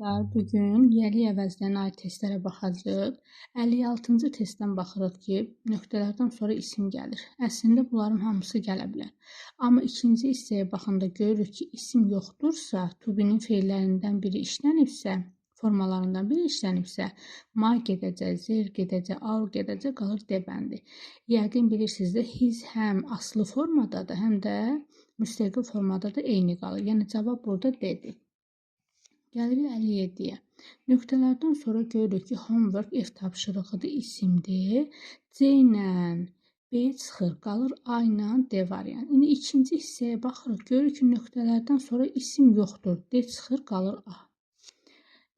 Uşaqlar, bugün yerli əvəzlərinə aid testlərə baxacağıq. 56-cı testdən baxırıq ki, nöqtələrdən sonra isim gəlir. Əslində bunların hamısı gələ bilər. Amma ikinci hissəyə baxanda görürük ki, isim yoxdursa, to be-nin fe'llərindən biri işlənibsə, formalarından biri işlənibsə, ma gedəcək, zer gedəcək, al gedəcək, qalır D bəndi. Yəqin bilirsiniz də, his həm aslı formadadır, həm də müstəqil formada da eyni qalır. Yəni cavab burada D-dir. Gəlirik 57-yə. Nöqtələrdən sonra görürük ki, homework ev tapşırığıdır, isimdir. C ilə B çıxır, qalır A ilə D variantı. İndi ikinci hissəyə baxırıq, görürük ki, nöqtələrdən sonra isim yoxdur. D çıxır, qalır A.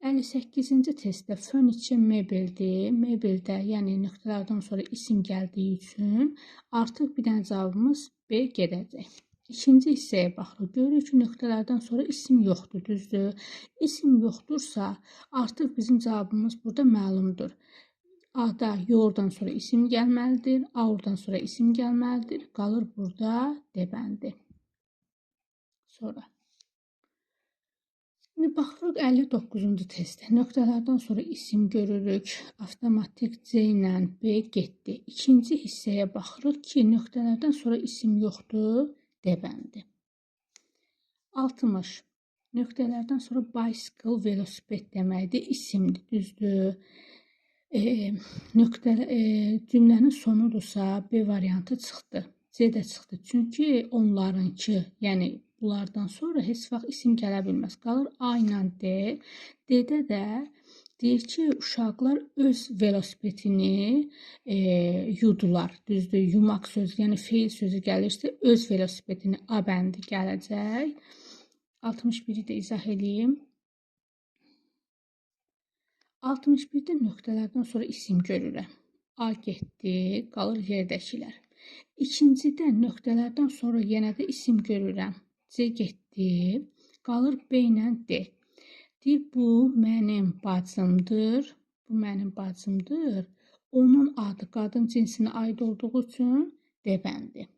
58-ci testdə furniture mebeldir. Mebeldə, yəni nöqtələrdən sonra isim gəldiyi üçün artıq bir dənə cavabımız B gedəcək. İkinci hissəyə baxırıq. Görürük ki, nöqtələrdən sonra isim yoxdur, düzdür? İsim yoxdursa, artıq bizim cavabımız burada məlumdur. A-da yo'dan sonra isim gəlməlidir, A-dan sonra isim gəlməlidir. Qalır burada D bəndi. Sonra. Şimdi baxırıq 59-cu testə. Nöqtələrdən sonra isim görürük. Avtomatik C ilə B getdi. İkinci hissəyə baxırıq ki, nöqtələrdən sonra isim yoxdur. D bəndi. 60. Nöqtələrdən sonra bicycle, velosiped deməkdir, isimdir, düzdür. Cümlənin sonudursa B variantı çıxdı. C də çıxdı. Çünki onlarınki, yəni bunlardan sonra heç vaxt isim gələ bilməz. Qalır A ilə D. D-də də deyir ki, uşaqlar öz velosipedini yudular, düzdür, yumaq sözü, yəni feil sözü gəlirsə, öz velosipedini A bəndi gələcək. 61-i də izah edeyim. 61-də nöqtələrdən sonra isim görürəm. A getdi, qalır yerdəkilər. İkincidə nöqtələrdən sonra yenə də isim görürəm. C getdi, qalır B ilə D. Deyir, bu mənim bacımdır, bu mənim bacımdır. Onun adı qadın cinsinə aid olduğu üçün D bəndi.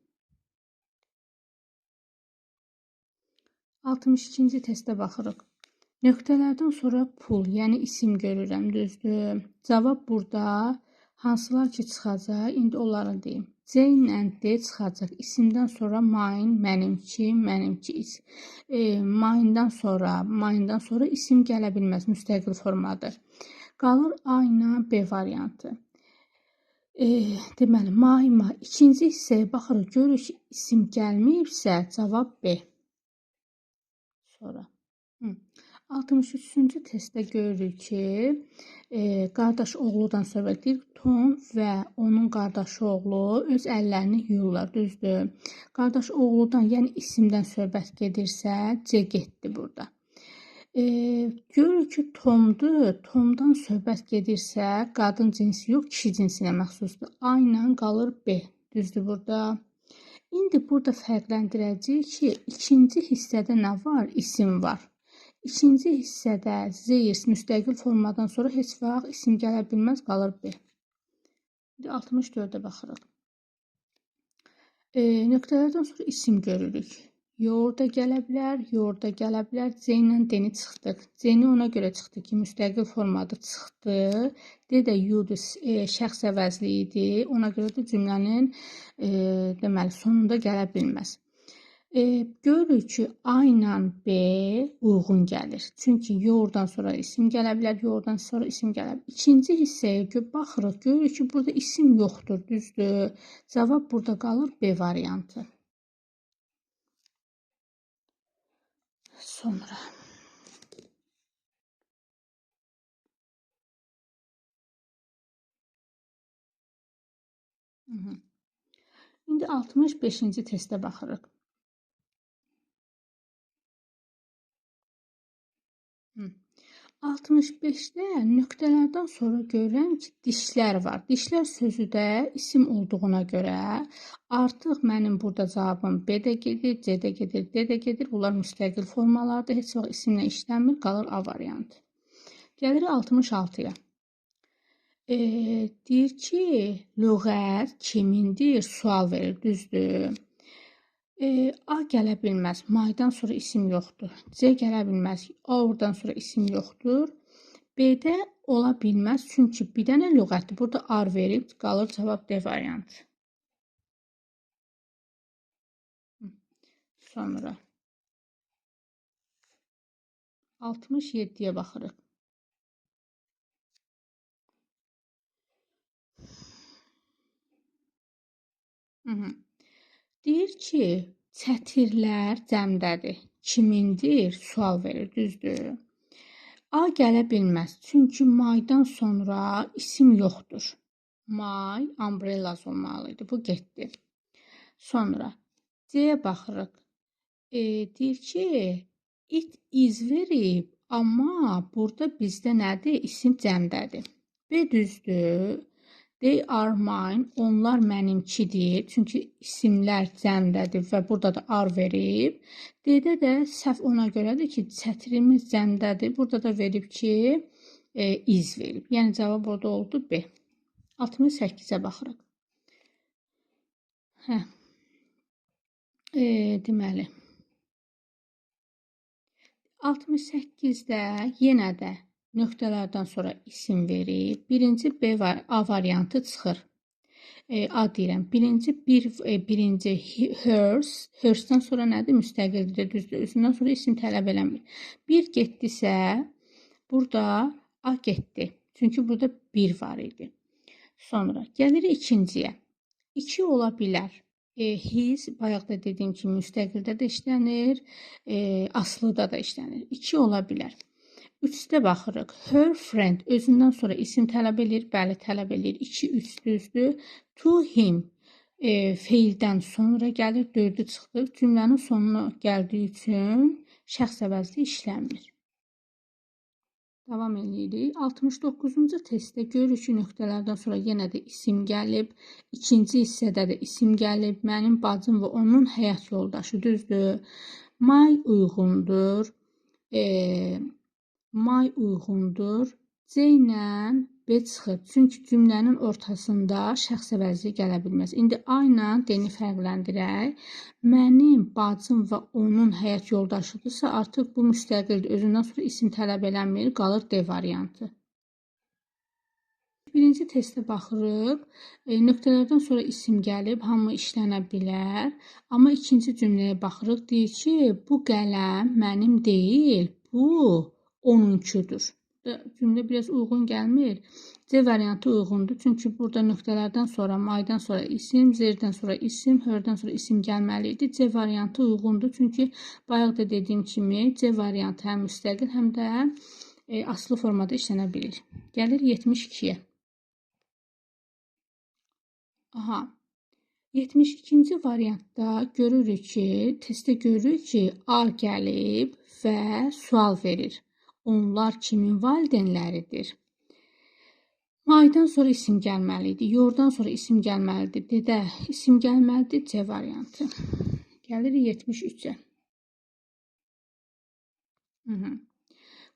62-ci testə baxırıq. Nöqtələrdən sonra pul, yəni isim görürəm, düzdür. Cavab burada hansılar ki çıxacaq, indi onları deyim. C ilə D çıxacaq. İsimdən sonra mine, mənimki, mənimki. Mine'dan sonra isim gələ bilməz, müstəqil formadır. Qalır A ilə B variantı. Deməli, ma. İkinci hissəyə baxırıq, görürük ki, isim gəlməyibsə, cavab B. Sonra. 63-cü testdə görürük ki, qardaş oğludan söhbət edir. Tom və onun qardaşı oğlu öz əllərini yuyurlar, düzdür. Qardaş oğludan, yəni isimdən söhbət gedirsə, C getdi burada. Görürük ki, Tomdur. Tomdan söhbət gedirsə, qadın cinsi yox, kişi cinsinə məxsusdur. A ilə qalır B, düzdür burada. İndi burada fərqləndirəcəyik ki, ikinci hissədə nə var? İsim var. İkinci hissədə zeyir müstəqil formadan sonra heç vaxt isim gələ bilməz, qalır B. 64-də baxırıq. Nöqtələrdən sonra isim görürük. Yo'da gələ bilər, yo'da gələ bilər. C ilə D-ni çıxdıq. C-ni ona görə çıxdı ki, müstəqil formada çıxdı. D də yu'dur, şəxs əvəzli idi. Ona görə də cümlənin deməli sonunda gələ bilməz. Görürük ki, A ilə B uyğun gəlir. Çünki yo'dan sonra isim gələ bilər, yo'dan sonra isim gələ bilər. İkinci hissəyə baxırıq, görürük ki, burada isim yoxdur, düzdür. Cavab burada qalır B variantı. Sonra. İndi 65-ci testə baxırıq. 65-də nöqtələrdən sonra görürəm ki, dişlər var. Dişlər sözü də isim olduğuna görə artıq mənim burada cavabım B də gedir, C də gedir, D də gedir. Bunlar müstəqil formalardır. Heç vaxt isimlə işlənmir, qalır A variantı. Gəlirik 66-ya. Deyir ki, lüğət kimindir? Sual verir, düzdür. A gələ bilməz. Maydan sonra isim yoxdur. C gələ bilməz. A-dan sonra isim yoxdur. B-də ola bilməz. Çünki bir dənə lüğətdir. Burada ar verib qalır cavab D variantı. Sonra 67-yə baxırıq. Deyir ki, çətirlər cəmdədir. Kimindir? Sual verir, düzdür? A gələ bilməz. Çünki maydan sonra isim yoxdur. May, umbrellas olmalıdır. Bu getdi. Sonra C-yə baxırıq. Deyir ki, it is verib, amma burada bizdə nədir? İsim cəmdədir. B düzdür. They are mine. Onlar mənimkidir. Çünki isimlər cəmdədir və burada da ar verib. D-də də səhv ona görədir ki, çətirimiz cəmdədir. Burada da verib ki, is verib. Yəni cavab orada oldu B. 68-ə baxırıq. Deməli 68-də yenə də nöqtələrdən sonra isim verib. Birinci B var, A variantı çıxır. A deyirəm. Birinci hers. Hers'dən sonra nədir? Müstəqildir, düzdür. Özündən sonra isim tələb eləmir. Bir getdisə, burada A getdi. Çünki burada bir var idi. Sonra gəlirik ikinciyə. 2 ola bilər. His, bayaq da dediyim kimi müstəqildə də işlənir, aslıda da işlənir. 2 ola bilər. 3-də baxırıq. Her friend özündən sonra isim tələb edir. Bəli, tələb edir. 2, 3 düzdür. To him feildən sonra gəlir. 4-ü çıxdı. Cümlənin sonuna gəldiyi üçün şəxs əvəzli işlənmir. Davam edirik. 69-cu testdə görürük ki, nöqtələrdən sonra yenə də isim gəlib. İkinci hissədə də isim gəlib. Mənim bacım və onun həyat yoldaşı, düzdür. May uyğundur. May uyğundur. C ilə B çıxır. Çünki cümlənin ortasında şəxs əvəzli gələ bilməz. İndi A ilə D-ni fərqləndirək. Mənim bacım və onun həyat yoldaşıdırsa, artıq bu müstəqildir. Özündən sonra isim tələb eləmir, qalır D variantı. Birinci testə baxırıq. Nöqtələrdən sonra isim gəlib, hamı işlənə bilər. Amma ikinci cümləyə baxırıq. Deyir ki, bu qələm mənim deyil, bu onunkudur. Cümlə biraz uyğun gəlmir. C variantı uyğundur. Çünki burada nöqtələrdən sonra, maydan sonra isim, zerdən sonra isim, hördən sonra isim gəlməli idi. C variantı uyğundur. Çünki bayaq da dediyim kimi C variantı həm müstəqil, həm də aslı formada işlənə bilir. Gəlir 72-yə. 72-ci variantda görürük ki, testdə görürük ki, A gəlib və sual verir. Onlar kimin valideynləridir? Maydan sonra isim gəlməlidir. Yordan sonra isim gəlməlidir. D-də isim gəlməlidir. C variantı. Gəlirik 73-ə.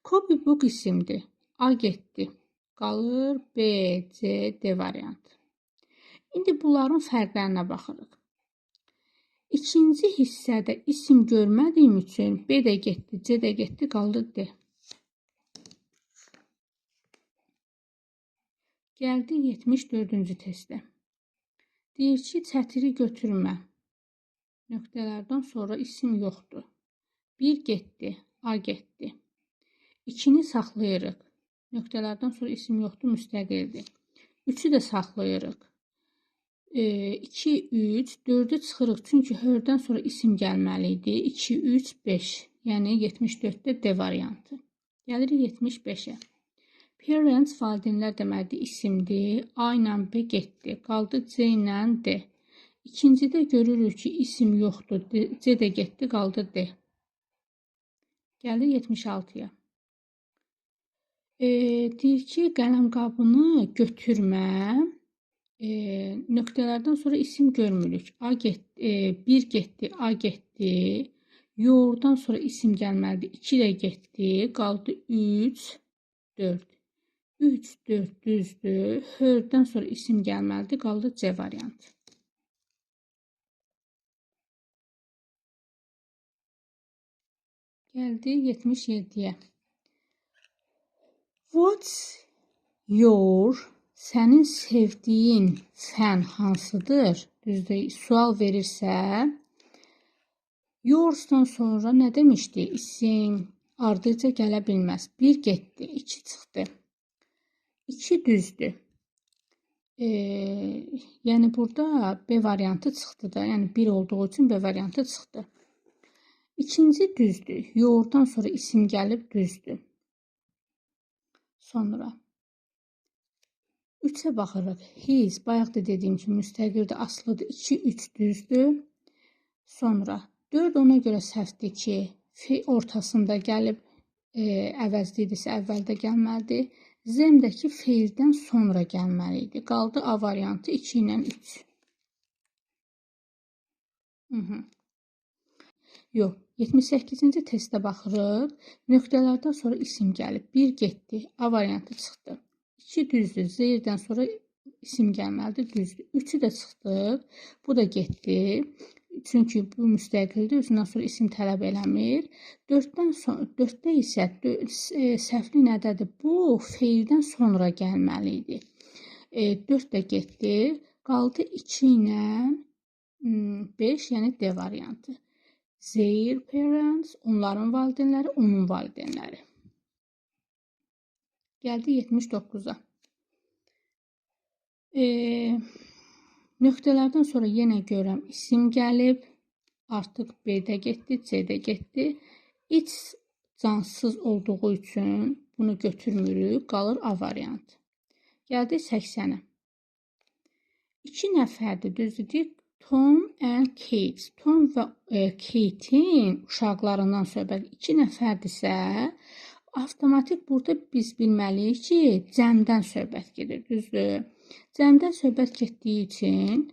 Copybook isimdir. A getdi. Qalır B, C, D variantı. İndi bunların fərqlərinə baxırıq. İkinci hissədə isim görmədiyim üçün B də getdi, C də getdi, qaldı D. Gəldi 74-cü testə. Deyir ki, çətiri götürmə. Nöqtələrdən sonra isim yoxdur. 1 getdi, A getdi. 2-ni saxlayırıq. Nöqtələrdən sonra isim yoxdur, müstəqildir. 3-ü də saxlayırıq. 2, 3, 4-ü çıxırıq. Çünki hördən sonra isim gəlməli idi. 2, 3, 5. Yəni 74-də D variantı. Gəlirik 75-ə. Parents valideynlər deməlidir isimdir. A ilə B getdi. Qaldı C ilə D. İkincidə görürük ki, isim yoxdur. C də getdi, qaldı D. Gəlir 76-ya. Deyir ki, qələmqabını götürmə. Nöqtələrdən sonra isim görmürük. A getdi, 1 getdi, A getdi. Yoğurdan sonra isim gəlməlidir. 2 də getdi, qaldı 3, 4. 3, 4 düzdür. Hördən sonra isim gəlməlidir. Qaldı C variantı. Gəldi 77-yə. What's your, sənin sevdiyin fən hansıdır? Düzdür, sual verirsə, your'dan sonra nə demişdi? İsim ardıca gələ bilməz. 1 getdi, 2 çıxdı. 2 düzdür. Yəni burada B variantı çıxdı da. Yəni 1 olduğu üçün B variantı çıxdı. İkinci düzdür. Your'dan sonra isim gəlib düzdür. Sonra 3'ə baxırıq. His, bayaq da dediyim kimi müstəqildir, aslıdır. 2, 3 düzdür. Sonra 4 ona görə səhvdir ki, f ortasında gəlib əvəzlidirsə əvvəldə gəlməlidir. Z'dəki feildən sonra gəlməli idi. Qaldı A variantı 2 ilə 3. Yox, 78-ci testə baxırıq. Nöqtələrdən sonra isim gəlib. 1 getdi, A variantı çıxdı. 2 düzdür, z'dən sonra isim gəlməlidir, düzdür. 3'ü də çıxdıq, bu da getdi. Çünki bu müstəqildir, özündən sonra isim tələb eləmir. 4'də isə səhvli nədədir? Bu feildən sonra gəlməli idi. 4 də getdi, qaldı 2 ilə 5, yəni D variantı. Their parents, onların valideynləri, onun valideynləri. Gəldi 79'a. Nöqtələrdən sonra yenə görəm isim gəlib. Artıq B-də getdi, C-də getdi. It's cansız olduğu üçün bunu götürmürük. Qalır A variantı. Gəldi 80'ə. 2 nəfərdir, düzdür. Tom and Kate. Tom və Kate'in uşaqlarından söhbət. 2 nəfərdirsə, avtomatik burada biz bilməliyik ki, cəmdən söhbət gedir, düzdür? Cəmdən söhbət getdiyi üçün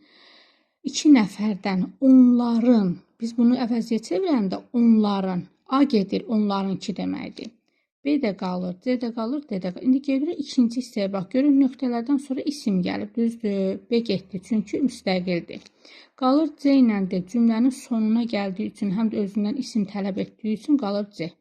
2 nəfərdən onların, biz bunu əvəzliyə çevirəndə onların, A gedir, onlarınki deməkdir. B də qalır, C də qalır, D də qalır. İndi gedirik ikinci hissəyə bax, görün nöqtələrdən sonra isim gəlib, düzdür? B getdi, çünki müstəqildir. Qalır C ilə D, cümlənin sonuna gəldiyi üçün, həm də özündən isim tələb etdiyi üçün qalır C.